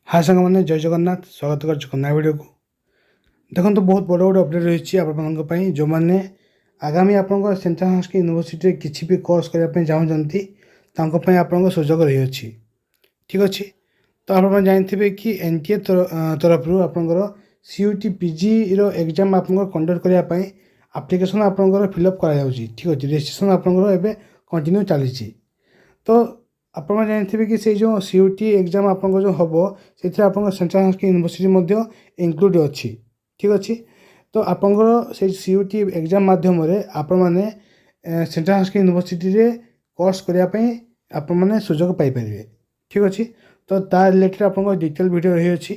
हाय सांग मैंने जय जगन्नाथ स्वागत कर नया वीडियो को देखो तो बहुत बड़ बड़ अपडेट रही है जो मैंने आगामी आप सेंट्रल संस्कृत यूनिवर्सिटी किसी भी कोर्स करने चाहूँगी आप सुजोग रही ठीक अच्छे तो आप जानते कि एनटीए तरफ आपंकर सीयूटी पीजी एग्जाम आप कंडक्ट करने आप्लिकेसन आप फिलअप कर ठीक अच्छे रेजिस्ट्रेशन आपंकर कंटिन्यू चली तो आप जानते कि से जो सीयूटी एग्जाम आप जो हम से सेंट्रल संस्कृत यूनिवर्सिटी इनक्लूड अच्छी ठीक अच्छे तो आपंकर से सीयूटी एग्जाम मध्यम आप सेंट्रल संस्कृत यूनिवर्सिटी कोर्स करने आप सुजोग पाइपर ठीक अच्छे तो ता रिलेटेड आप डिटेल वीडियो रही अच्छी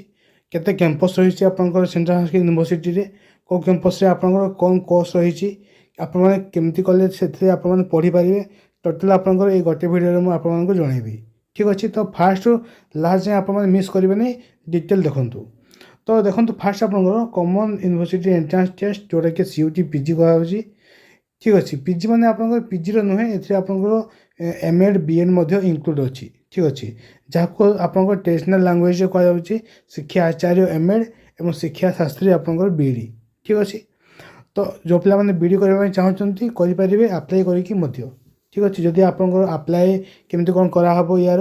केते कैंपस रही आपंकर सेंट्रल संस्कृत यूनिवर्सिटी कौ कैंपस आपंकर कौन कोर्स रही आपमती कले से आप पढ़ी पारे टोटाल आपंकर ये गोटे वीडियो में आपको जनइबी ठीक अच्छे तो फास्ट लास्ट जाए आप मिस करेंगे नहीं डिटेल देखूँ तो देखो फास्ट आपंकर कॉमन यूनिवर्सिटी एंट्रांस टेस्ट जोटा कि सीयूटी पीजी कहुच्छी ठीक अच्छे पीजी मैंने आपंकर पीजी नुहे ये आपंकर एमएड बीएड इनक्लूड अच्छी ठीक अच्छे जहाँ आपंकर ट्रेडिशनल लैंग्वेज कहुच्छी शिक्षा आचार्य एमएड और शिक्षा शास्त्री आपंकर बीडी ठीक अच्छे तो जो पिला मैंने बीडी करने चाहते करेंगे आप्लाय करके ठीक अच्छे जदि आप आप्लाय केमती कौन कराहब यार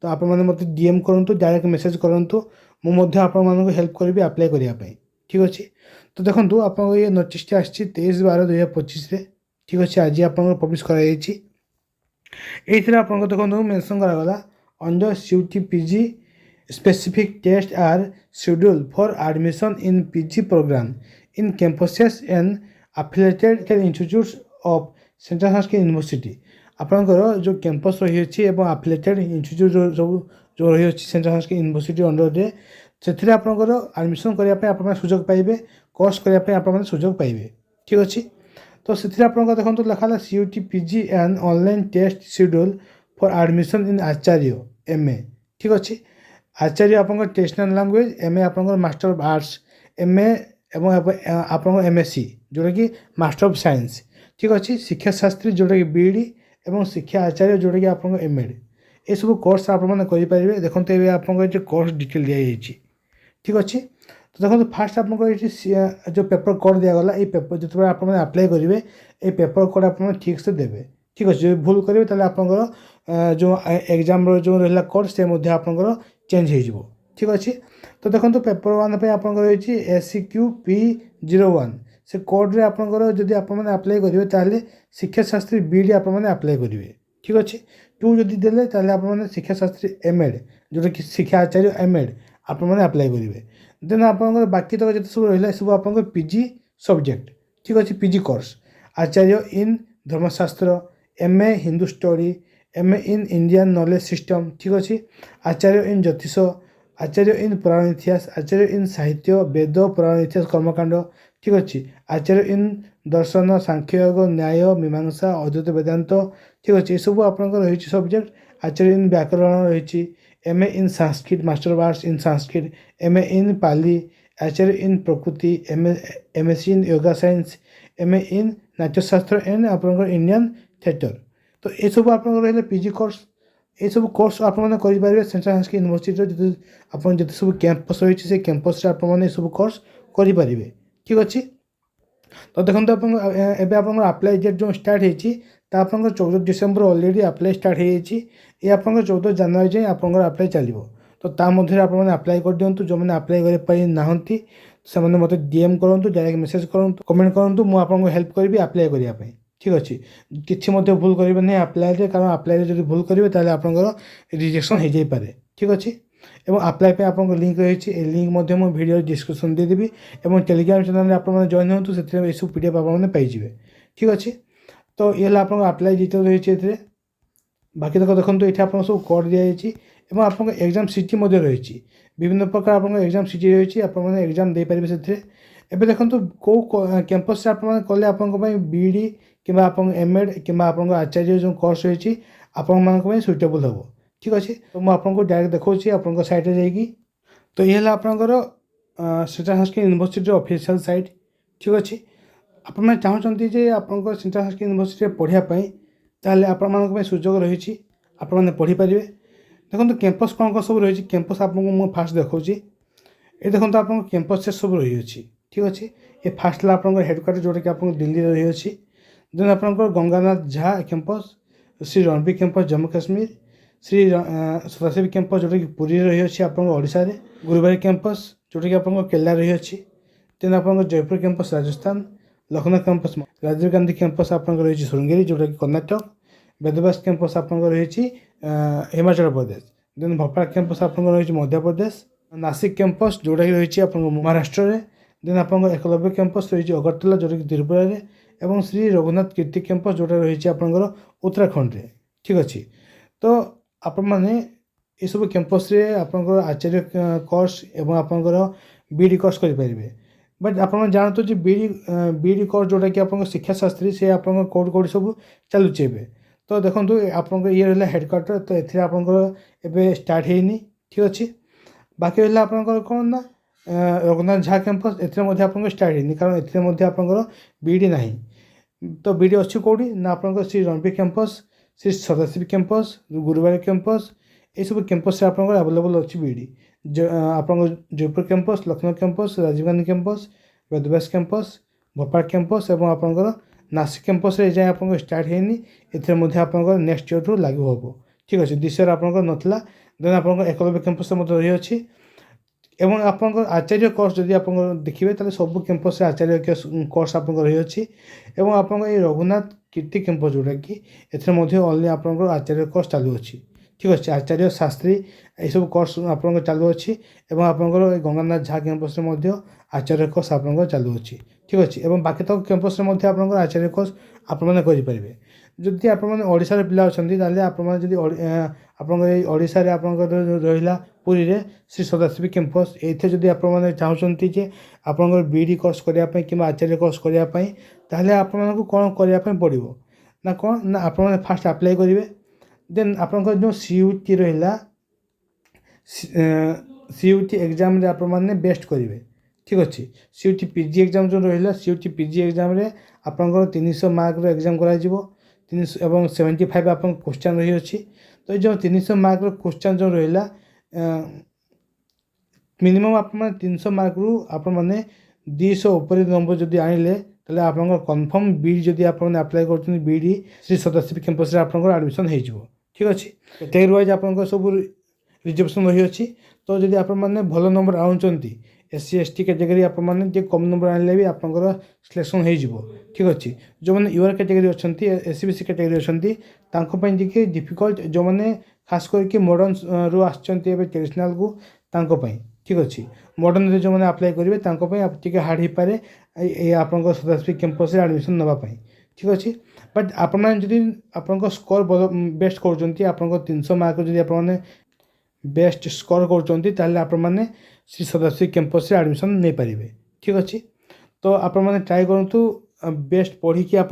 तो आप मत डीएम करूँ डायरेक्ट मेसेज करूँ मुझे आपको हेल्प करी आप्लाय करने ठीक अच्छे तो देखो आप ये नोटिस आसी 23/12/2025 ठीक अच्छे आज आप पब्लिश कराई आप देखो मेंशन करागला under CUET PG specific test are schedule for admission in PG program in campuses and affiliated institutes of central Sanskrit university आपंकर जो कैंपस रही है एफिलिएटेड इंस्टीट्यूट जो रही सेंट्रल संस्कृत यूनिवर्सिटी अंडर से आपंकर एडमिशन करने आप सुजोग पाइबे कोर्स करने आप सुजोग पाइबे ठीक अच्छे तो से देखो लिखा CUT PG and online test schedule for admission in Acharya MA ठीक अच्छे आचार्य आप ट्रेडिशनल लैंग्वेज एमए आप मास्टर ऑफ आर्ट्स एमए आप एमएससी जोटा कि मास्टर ऑफ साइंस ठीक अच्छे शिक्षा शास्त्री जोटा कि बीडी और शिक्षा आचार्य जोटा कि आप एमएड ये सब कोर्स आपरे देखो ये आप कोर्स डिटेल दी ठीक अच्छे तो देखो फास्ट आपको ये जो पेपर कोड दिगला ये पेपर जो आप आप्लाय करेंगे ये पेपर कोड आप ठीक से देवे ठीक अच्छे जो भूल करेंगे आपंकर जो एग्जाम जो रहा कोड से आपंकर चेंज हो ठीक अच्छे तो देखो पेपर 1 पे आप रही SCQP01 से कोड्रे आपंकर जदि आप आप्लाय करेंगे ताहले शिक्षा शास्त्री बीडी आप आप्लाय करेंगे ठीक अच्छे 2 जदि देले ताहले आप शिक्षा शास्त्री एमएड जोटा कि शिक्षा आचार्य एमएड आप आप्लाय करेंगे देन आपंकर बाकी तक जिते सब रहा सब आप पीजी सब्जेक्ट ठीक अच्छे पीजी कोर्स आचार्य इन धर्मशास्त्र MA Hindu study MA in Indian knowledge system ठीक अच्छे आचार्य इन ज्योतिष आचार्य इन पुराण इतिहास आचार्य इन साहित्य वेद पुराण इतिहास कर्मकांड ठीक अच्छे आचार्य इन दर्शन सांख्ययोग न्याय मीमांसा अद्वैत वेदांत ठीक अच्छे ये सब आप रही सब्जेक्ट आचार्य इन व्याकरण रही MA in Sanskrit master of arts in Sanskrit MA in Pali Acharya in प्रकृति MSc in yoga science MA in Natyashastra and आप इंडियन थिएटर तो ये सब आप रहा पीजी कोर्स ये सब कोर्स आप करेंगे सेंट्रल संस्कृत यूनिवर्सिटी आप जो सब कैंपस रही है कैंपस आप सब कोर्स करेंगे ठीक अच्छे तो देखो आप आप्लाय डेट जो स्टार्ट होती आप 14 डिसेम्बर अलरेडी आप्लाय स्टार्ट हो आप 14 जनवरी जाए आप आप्लाय चलो तो ता मध्य आप आप्लाय कर दिंतु जो मैंने आप्लाय कर से मत डीएम करूँ डायरेक्ट मेसेज करूँ कमेंट करूँ मुझे हेल्प करी आप्लाय करने ठीक अच्छे किसी भूल करेंगे नहीं आप्लाय कारण आप्लाय जो भूल करेंगे आपंकर रिजेक्शन हो जाए ठीक अच्छे और आप्लाय पे आप लिंक रही लिंक मुझे वीडियो डिस्क्रिप्शन देदेवी और टेलीग्राम चैनल आप जॉइन हूँ से सब पीडीएफ आप पाइबे ठीक अच्छे तो ये आप आप्लाय डिटेल रही बाकी तक देखो ये आप सब कोड दिखाई और आप एग्जाम सिटी रही विभिन्न प्रकार आप एग्जाम सिटी रही आप एग्जाम दे पारे से एबे देखो कौ कैंपस से आप कले आप बीडी कि आप एमएड कि आप आचार्य जो कोर्स रही आपण सुइटेबल हम ठीक अच्छे तो मुझे आपको डायरेक्ट देखा आप सैट्रे जाकि तो ये आपंकर central Sanskrit university official site ठीक अच्छे आप चाहते आप सेंट्रल संस्कृत यूनिवर्सिटी पढ़ापी ताल आप सुजोग रही आप पढ़ी पारे देखो कैंपस कौन कौन सब रही कैंपस आपको मुझे फास्ट देखा ये देखो आप कैंपस से सब रही अच्छी ठीक अच्छे ये फास्ट आप हेडक्वार्टर जोटा कि आप दिल्ली रही अच्छी देन आप Ganganath Jha campus Shri Ranbir campus Jammu Kashmir Shri Sadashiv campus जोटा कि पुरी रही अच्छी आपशा गुरुबारी कैंपस जोटा कि आप केला रही अच्छी देन आप Jaipur campus Rajasthan Lucknow campus Rajiv Gandhi campus आप रही श्रृंगेरी जोटा कि कर्णाटक वेदव्यास कैंपस आप रही हिमाचल प्रदेश देन भोपाल कैंपस आप रही मध्य प्रदेश नासिक कैंपस जोटा कि रही आप महाराष्ट्र में देन आप एकलव्य कैंपस रही अगरतला जोटा कि त्रिपुरा रे एवं श्री रघुनाथ कीर्ति कैंपस जोटा रही आप उत्तराखंड रे ठीक अच्छे तो आप ये सब कैंपस रे आप आचार्य कोर्स एवं आपंकर बीडी कोर्स करेंगे बट आप जानते जो बीडी कोर्स जोटा कि आप शिक्षा शास्त्री से आप कौट कौट सब चलुचे तो देखो आप ये रहा हेडक्वार्टर तो ये आपंकर स्टार्ट होनी ठीक अच्छे बाकी रहा आपंकर कौन ना रघुनाथ झा कैंपस ए स्टार्ट होनी कारण एपंकर बीडी ना तो बीडी अच्छी कौटी ना आप Shri Ranbir campus Shri Sadashiv campus Guruvayur campus ये सब कैंपस आप अवेलेबल अच्छी बीडी आप Jaipur campus Lucknow campus Rajiv Gandhi campus Vedavyas campus Bhopal campus और आपंकर नासिक कैंपस रे जाए आप स्टार्ट होनी ए नेक्स्ट ईयर ठूँ लागू हम ठीक अच्छे दिस ईयर आपंकर नाला देन आप एकलव्य कैंपस रही अच्छी एवं आपंकर आचार्य कोर्स जदि आप देखिए तो सब कैंपस आचार्य कोर्स आप रही अच्छी एवं आप रघुनाथ कीर्ति कैंपस जोटा कि ओनली आप आचार्य कोर्स चालू अच्छी ठीक अच्छे आचार्य शास्त्री ये सब कोर्स आप चालू अच्छी एवं आपंकर गंगानाथ झा कैंपस आचार्य कोर्स आप चालू अच्छी ठीक अच्छे एवं बाकी तक कैंपस आप आचार्य कोर्स आपरेंगे जदि आपशार पिला अच्छा आपशा आप रहा पुरी रे श्री सदाशिव कैंपस ये जदि आप चाहते जे आप बीडी कोर्स करने कि आचार्य कोर्स करने ताहले आपको कौन करने पड़ो ना कौन ना आप फास्ट अप्लाई करेंगे देन आप जो सीयूटी रहा सीयूटी एग्जाम रे आप बेस्ट करेंगे ठीक अच्छे सीयूटी पीजी एग्जाम जो रहा सीयूटी पीजी एग्जाम रे आपंकर 300 मार्क एग्जाम कर 75 आप क्वेश्चन रही अच्छी तो ये जो 300 मार्क क्वेश्चन जो रहा मिनिमम आप 300 मार्क रु आप 200 उपर नंबर जब आनिले ताले आप कन्फर्म बीडी जदि आप अप्लाई कर बीडी श्री सदाशिव कैंपस आप एडमिशन हो ठीक अच्छे कैटेगरी वाइज आप सब रिजर्वेशन रही अच्छी तो जब आप भल नंबर आनुंट SC ST कैटेगरी आप कम नंबर आने भी आप सिलेक्शन हो ठीक अच्छे जो मैंने यूआर कैटेगरी अच्छा SC BC कैटेगरी अच्छा टे डिफिकल्ट जो मैंने खास करके मॉडर्न रु आसमें ट्रेडिशनल को ठीक अच्छे मॉडर्न जो मैंने अप्लाई करेंगे आप टे हार्ड हो पाए आप सदाशिव कैंपस एडमिशन नापी ठीक अच्छे बट आपड़ी आप स्कोर बेस्ट कर 300 मार्क जब आप बेस्ट स्कोर कर श्री सदाशिव कैंपस एडमिशन नहीं पारे ठीक अच्छे तो आप ट्राए करूँ बेस्ट पढ़ी आप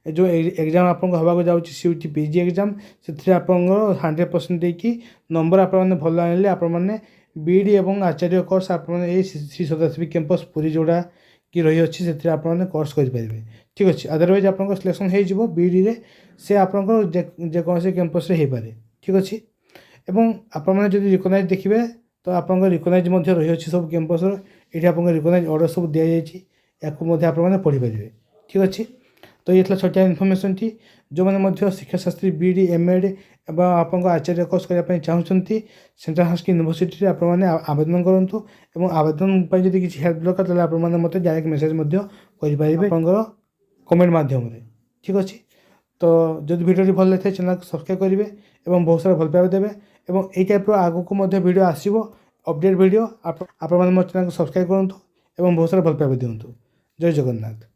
जो एग्जाम आप हवा जाऊँ सीयूटी पीजी एग्जाम से आप 100% देकी नंबर आप भल आने आप बीडी और आचार्य कोर्स आप श्री सदाशिव कैंपस पुरी जोड़ा कि रही अच्छी से आप कोर्स करेंगे ठीक अच्छे अदरवाइज आप सिलेक्शन हो बीडी रे से आप जेकोसी कैंपस रे हो पारे ठीक अच्छे एवं आप रिकग्नाइज देखिए तो आप रिकग्नाइज रही अच्छी सब कैंपस ये आप रिकग्नाइज ऑर्डर सब दि जाए आप पढ़ी पारे ठीक अच्छे तो ये छोटिया इनफर्मेशन थी जो मैंने शिक्षा शास्त्री बीडी एमएड एवं आप आचार्य कोर्स करने चाहते सेंट्रल संस्कृत यूनिवर्सिटी आप आवेदन करूँ और आवेदन जब किसी हेल्प दरकार आप मत डायरेक्ट मेसेज करेंगे कमेंट माध्यम ठीक अच्छे तो जब वीडियो भल लगे चैनल को सब्सक्राइब करेंगे और बहुत सारा भल पाइबा देवे और यही टाइप आगक वीडियो आसो अपडेट वीडियो आप मो चैनल को सब्सक्राइब करूँ और बहुत सारा भल पाइबा दिंतु जय जगन्नाथ।